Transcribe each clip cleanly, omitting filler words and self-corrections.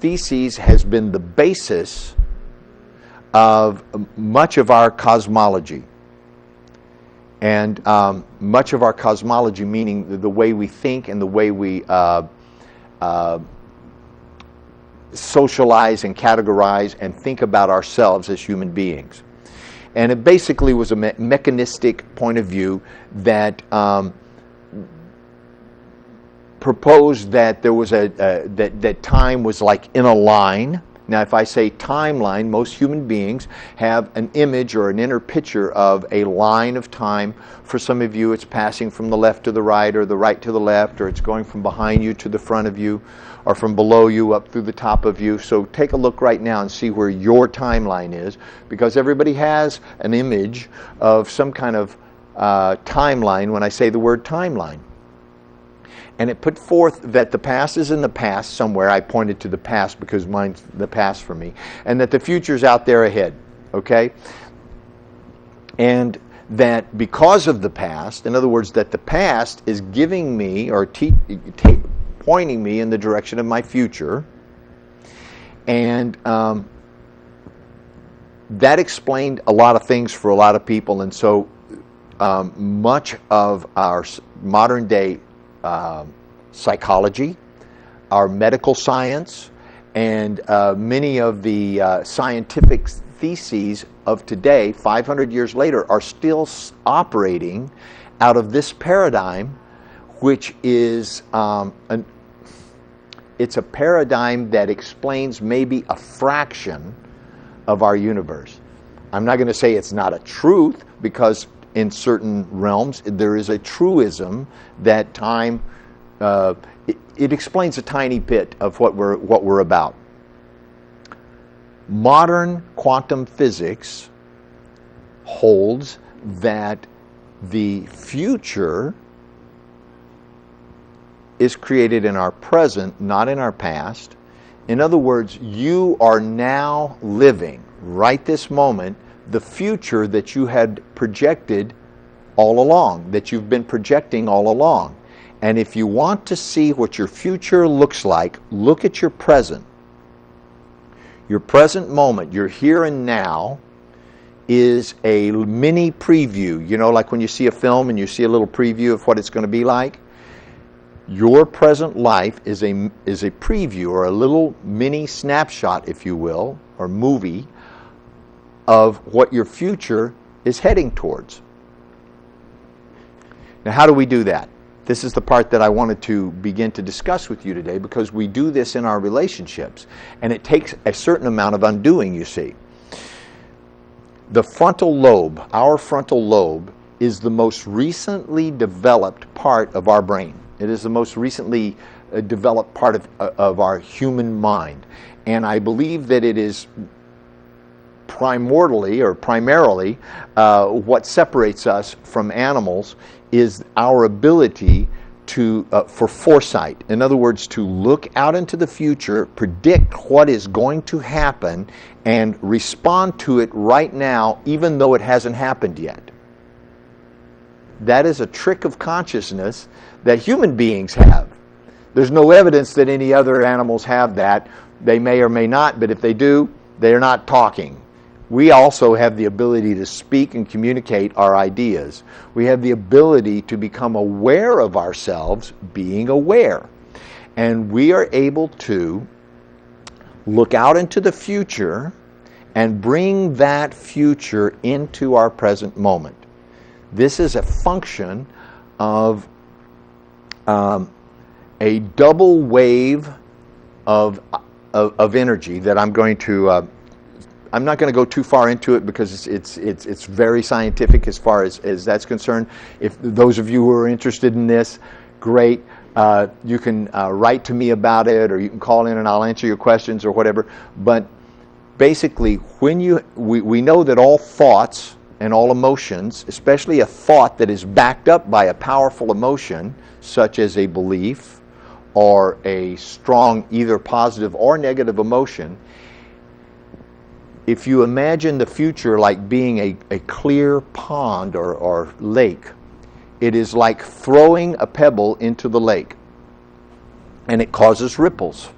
thesis has been the basis of much of our cosmology. And much of our cosmology, meaning the way we think and the way we socialize and categorize and think about ourselves as human beings. And it basically was a mechanistic point of view that proposed that there was that time was like in a line. Now, if I say timeline, most human beings have an image or an inner picture of a line of time. For some of you, it's passing from the left to the right, or the right to the left, or it's going from behind you to the front of you, or from below you up through the top of you. So take a look right now and see where your timeline is, because everybody has an image of some kind of timeline when I say the word timeline. And it put forth that the past is in the past somewhere. I pointed to the past because mine's the past for me. And that the future's out there ahead, okay? And that because of the past, in other words, that the past is giving me or pointing me in the direction of my future. And that explained a lot of things for a lot of people. And so much of our modern day psychology, our medical science, and many of the scientific theses of today, 500 years later, are still operating out of this paradigm, which is it's a paradigm that explains maybe a fraction of our universe. I'm not going to say it's not a truth, because in certain realms there is a truism that time it explains a tiny bit of what we're about. Modern quantum physics holds that the future is created in our present, not in our past. In other words, you are now living, right this moment, the future that you had projected all along, that you've been projecting all along. And if you want to see what your future looks like, look at your present. Your present moment, your here and now, is a mini preview. You know, like when you see a film and you see a little preview of what it's going to be like? Your present life is a preview, or a little mini snapshot, if you will, or movie, of what your future is heading towards. Now, how do we do that? This is the part that I wanted to begin to discuss with you today, because we do this in our relationships, and it takes a certain amount of undoing, you see. The frontal lobe, our frontal lobe, is the most recently developed part of our brain. It is the most recently developed part of our human mind. And I believe that it is primarily what separates us from animals is our ability to for foresight. In other words, to look out into the future, predict what is going to happen, and respond to it right now, even though it hasn't happened yet. That is a trick of consciousness that human beings have. There's no evidence that any other animals have that. They may or may not, but if they do, they're not talking. We also have the ability to speak and communicate our ideas. We have the ability to become aware of ourselves, being aware. And we are able to look out into the future and bring that future into our present moment. This is a function of a double wave of energy that I'm going to. I'm not going to go too far into it, because it's very scientific as far as that's concerned. If those of you who are interested in this, great. You can write to me about it, or you can call in and I'll answer your questions or whatever. But basically, when we know that all thoughts and all emotions, especially a thought that is backed up by a powerful emotion, such as a belief or a strong either positive or negative emotion, if you imagine the future like being a clear pond or lake, it is like throwing a pebble into the lake, and it causes ripples.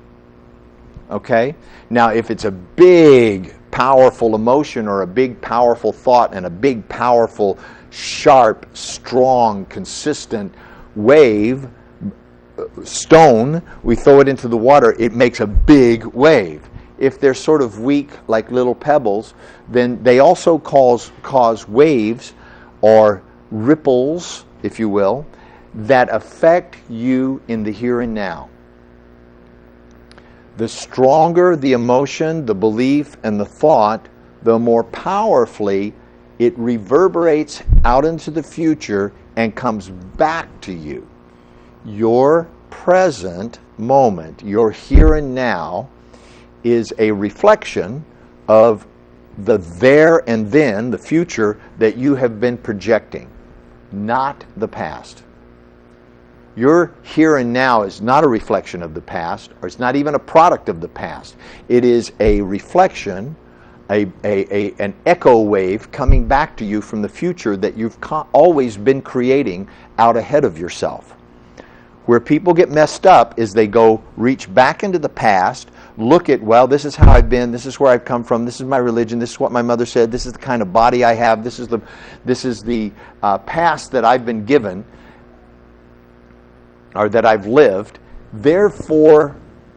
Okay? Now, if it's a big, powerful emotion or a big, powerful thought and a big, powerful, sharp, strong, consistent wave, stone, we throw it into the water, it makes a big wave. If they're sort of weak, like little pebbles, then they also cause waves or ripples, if you will, that affect you in the here and now. The stronger the emotion, the belief, and the thought, the more powerfully it reverberates out into the future and comes back to you. Your present moment, your here and now, is a reflection of the there and then, the future, that you have been projecting, not the past. Your here and now is not a reflection of the past, or it's not even a product of the past. It is a reflection, an echo wave coming back to you from the future that you've always been creating out ahead of yourself. Where people get messed up is they go reach back into the past, look at, well, this is how I've been, this is where I've come from, this is my religion, this is what my mother said, this is the kind of body I have, this is the past that I've been given, or that I've lived. Therefore,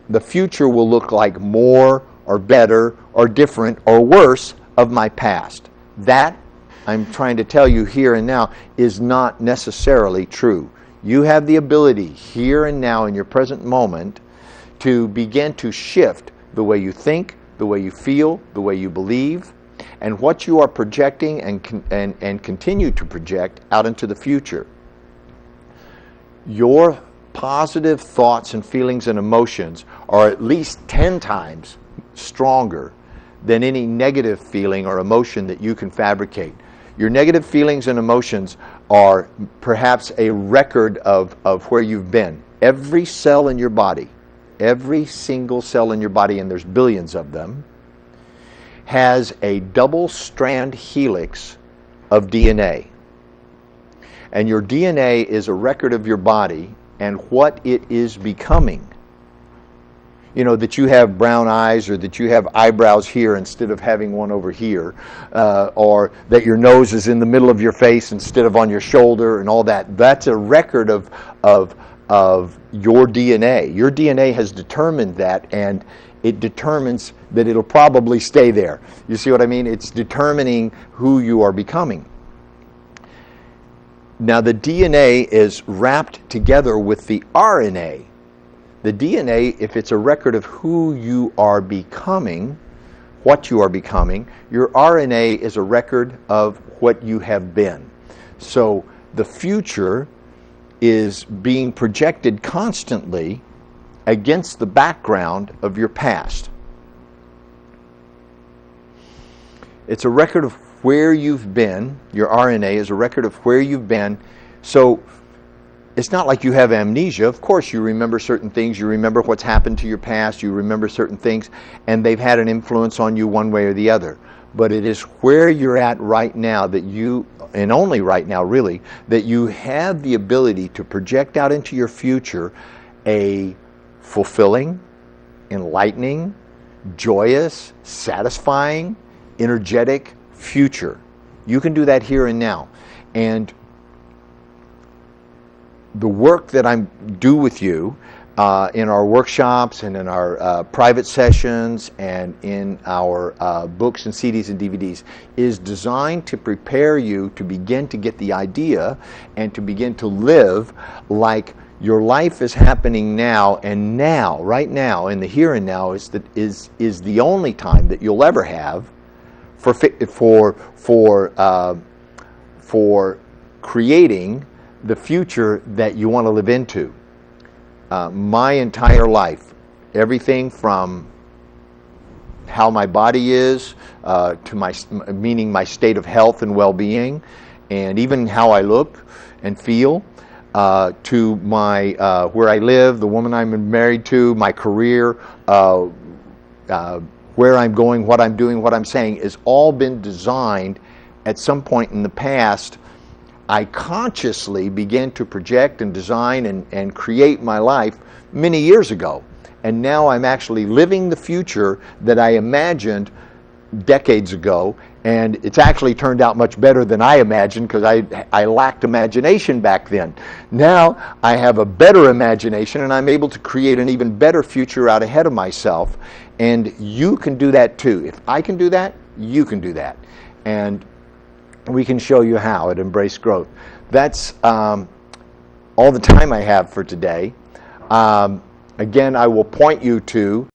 the future will look like more or better or different or worse of my past. That, I'm trying to tell you here and now, is not necessarily true. You have the ability here and now in your present moment to begin to shift the way you think, the way you feel, the way you believe, and what you are projecting and continue to project out into the future. Your positive thoughts and feelings and emotions are at least 10 times stronger than any negative feeling or emotion that you can fabricate. Your negative feelings and emotions are perhaps a record of where you've been. Every cell in your body, every single cell in your body, and there's billions of them, has a double-strand helix of DNA. And your DNA is a record of your body and what it is becoming. You know, that you have brown eyes, or that you have eyebrows here instead of having one over here, or that your nose is in the middle of your face instead of on your shoulder, and all that. That's a record of your DNA. Your DNA has determined that, and it determines that it'll probably stay there. You see what I mean? It's determining who you are becoming. Now, the DNA is wrapped together with the RNA. The DNA, if it's a record of who you are becoming, what you are becoming, your RNA is a record of what you have been. So the future is being projected constantly against the background of your past. It's a record of where you've been. Your RNA is a record of where you've been. So it's not like you have amnesia. Of course, you remember certain things. You remember what's happened to your past. You remember certain things, and they've had an influence on you one way or the other. But it is where you're at right now that you, and only right now really, that you have the ability to project out into your future a fulfilling, enlightening, joyous, satisfying, energetic future. You can do that here and now. And the work that I do with you in our workshops and in our private sessions and in our books and CDs and DVDs is designed to prepare you to begin to get the idea and to begin to live like your life is happening now, and now, right now, in the here and now is the only time that you'll ever have for creating the future that you want to live into. My entire life, everything from how my body is to meaning my state of health and well-being, and even how I look and feel, to my where I live, the woman I'm married to, my career, where I'm going, what I'm doing, what I'm saying, has all been designed at some point in the past. I consciously began to project and design and create my life many years ago. and now I'm actually living the future that I imagined decades ago, and it's actually turned out much better than I imagined, because I lacked imagination back then. Now I have a better imagination, and I'm able to create an even better future out ahead of myself, and you can do that too. If I can do that, you can do that, and we can show you how at Embrace Growth. That's all the time I have for today. Again, I will point you to